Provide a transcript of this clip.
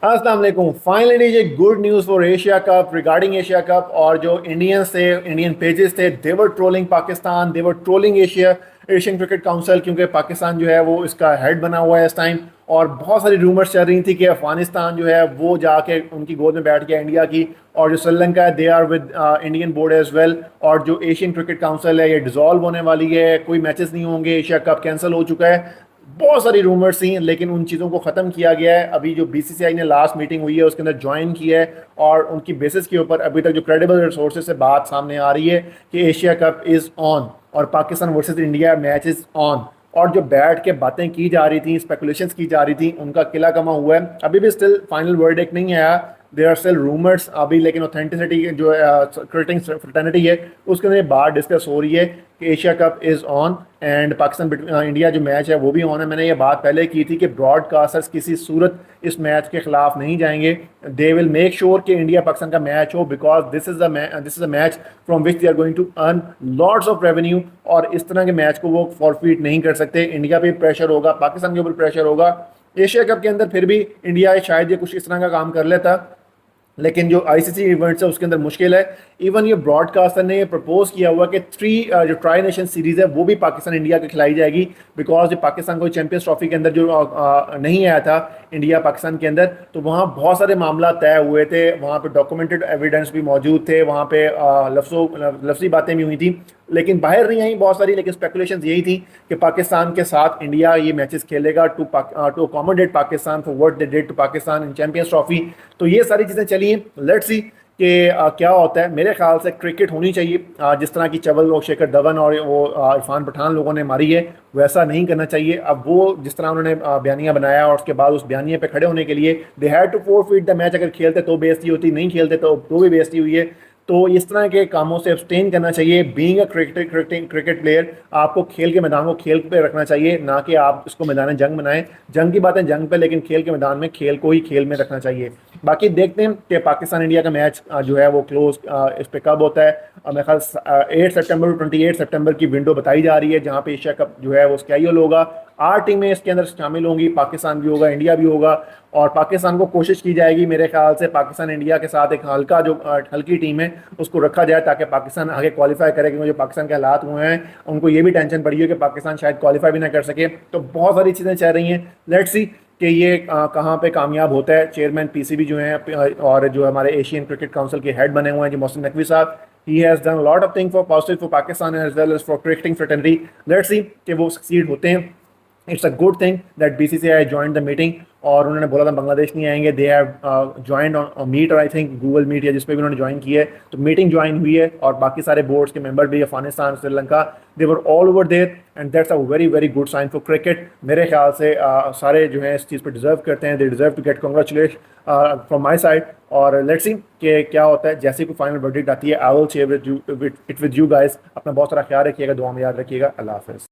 अस्सलाम वालेकुम। फाइनली ये good news for Asia cup regarding Asia cup. और जो इंडियंस थे, इंडियन पेजेस थे, देवर ट्रोलिंग पाकिस्तान, देवर ट्रोलिंग एशियन क्रिकेट काउंसिल, क्योंकि पाकिस्तान जो है वो इसका हेड बना हुआ है इस टाइम। और बहुत सारी रूमर्स चल रही थी कि अफगानिस्तान जो है वो जाके उनकी गोद में बैठ गया इंडिया की। और जो श्रीलंका है they are with Indian board as well. और जो एशियन क्रिकेट काउंसिल है ये डिसॉल्व होने वाली है, कोई मैचेस नहीं होंगे, एशिया कप कैंसिल हो चुका है। बहुत सारी रूमर्स थी लेकिन उन चीज़ों को ख़त्म किया गया है। अभी जो बीसीसीआई ने लास्ट मीटिंग हुई है उसके अंदर ज्वाइन किया है और उनकी बेसिस के ऊपर अभी तक जो क्रेडिबल रिसोर्सेज से बात सामने आ रही है कि एशिया कप इज़ ऑन और Pakistan versus India match is on. और जो बैठ के बातें की जा रही थी, स्पेकुलेशंस की जा रही थी, उनका किला कमा हुआ है। अभी भी स्टिल फाइनल वर्डिक्ट नहीं आया, देर आर स्टिल रूमर्स अभी, लेकिन ऑथेंटिसिटी जो क्रिकेटिंग फ्रेटर्निटी है उसके अंदर बात डिस्कस हो रही है कि Asia cup is on and Pakistan India जो मैच है वो भी ऑन है। मैंने ये बात पहले की थी कि ब्रॉडकास्टर्स किसी सूरत इस मैच के खिलाफ नहीं जाएंगे। दे विल मेक श्योर कि इंडिया पाकिस्तान का मैच हो, because this is a match from which they are going to earn lots of revenue. और इस तरह के मैच को वो फॉरफीट नहीं कर सकते। इंडिया पे प्रेशर होगा, पाकिस्तान के ऊपर प्रेशर होगा। एशिया कप के अंदर फिर भी इंडिया शायद ये कुछ इस तरह का काम कर लेता, लेकिन जो आईसीसी इवेंट्स है उसके अंदर मुश्किल है। इवन ये ब्रॉडकास्टर ने ये प्रपोज किया हुआ कि जो ट्राई नेशन सीरीज़ है वो भी पाकिस्तान इंडिया के खिलाई जाएगी, बिकॉज जो पाकिस्तान को चैंपियंस ट्रॉफी के अंदर जो नहीं आया था इंडिया पाकिस्तान के अंदर, तो वहाँ बहुत सारे मामला तय हुए थे, वहाँ पे डॉक्यूमेंटेड एविडेंस भी मौजूद थे, वहाँ पे लफ्ज़ी बातें भी हुई थी लेकिन बाहर नहीं आई बहुत सारी। लेकिन स्पेकुलेशंस यही थी कि पाकिस्तान के साथ इंडिया ये मैचेस खेलेगा to accommodate Pakistan for what they did to Pakistan in champions trophy. तो ये सारी चीज़ें चली हैं, लेट्स सी कि क्या होता है। मेरे ख्याल से क्रिकेट होनी चाहिए, जिस तरह की चवल और शेखर धवन और वो इरफान पठान लोगों ने मारी है वैसा नहीं करना चाहिए। अब वो जिस तरह उन्होंने बयानिया बनाया और उसके बाद उस बयानिए पे खड़े होने के लिए they had to forfeit the match. अगर खेलते तो बेइज्जती होती, नहीं खेलते तो भी बेइज्जती हुई है। तो इस तरह के कामों से अब्सटेन करना चाहिए। बीइंग अ क्रिकेट प्लेयर आपको खेल के मैदान को खेल पे रखना चाहिए, ना कि आप इसको मैदान जंग बनाएं। जंग की बातें जंग पे, लेकिन खेल के मैदान में खेल को ही खेल में रखना चाहिए। बाकी देखते हैं कि पाकिस्तान इंडिया का मैच जो है वो क्लोज इस पे कब होता है। मेरे ख्याल 8 सितंबर 28 सितंबर की विंडो बताई जा रही है जहाँ पे एशिया कप जो है वो स्केड्यूल होगा। 8 टीमें इसके अंदर शामिल होंगी, पाकिस्तान भी होगा, इंडिया भी होगा। और पाकिस्तान को कोशिश की जाएगी मेरे ख्याल से पाकिस्तान इंडिया के साथ एक हल्की टीम है उसको रखा जाए ताकि पाकिस्तान आगे क्वालिफाई करे, क्योंकि जो पाकिस्तान के हालात हुए हैं उनको ये भी टेंशन पड़ी है कि पाकिस्तान शायद क्वालिफाई भी ना कर सके। तो बहुत सारी चीज़ें चल रही हैं, लेट्स सी कि ये कहाँ पे कामयाब होता है। चेयरमैन पीसीबी जो हैं और जो हमारे एशियन क्रिकेट काउंसिल के हेड बने हुए हैं जो मोहसिन नकवी साहब, he has done lot of thing for positive for Pakistan as well as for cricketing fraternity. Let's see कि वो सक्सीड होते हैं। It's a good thing that BCCI join the meeting. और उन्होंने बोला था बांग्लादेश नहीं आएंगे, they have joined on meet और आई थिंक गूगल मीट या जिस पे भी उन्होंने ज्वाइन किया है। तो मीटिंग ज्वाइन हुई है और बाकी सारे बोर्ड्स के मेंबर भी, Afghanistan, Sri Lanka, they were all over there and that's a very very good sign for cricket. मेरे ख्याल से सारे जो हैं इस चीज़ पर डिजर्व करते हैं, they deserve to get congratulation from my side. और लेट्स सी कि क्या होता है। जैसे कोई फाइनल वर्डिक्ट आती है I will share it with you guys. अपना बहुत सारा ख्याल रखिएगा, दुआ में याद रखिएगा। अल्लाह हाफिज़।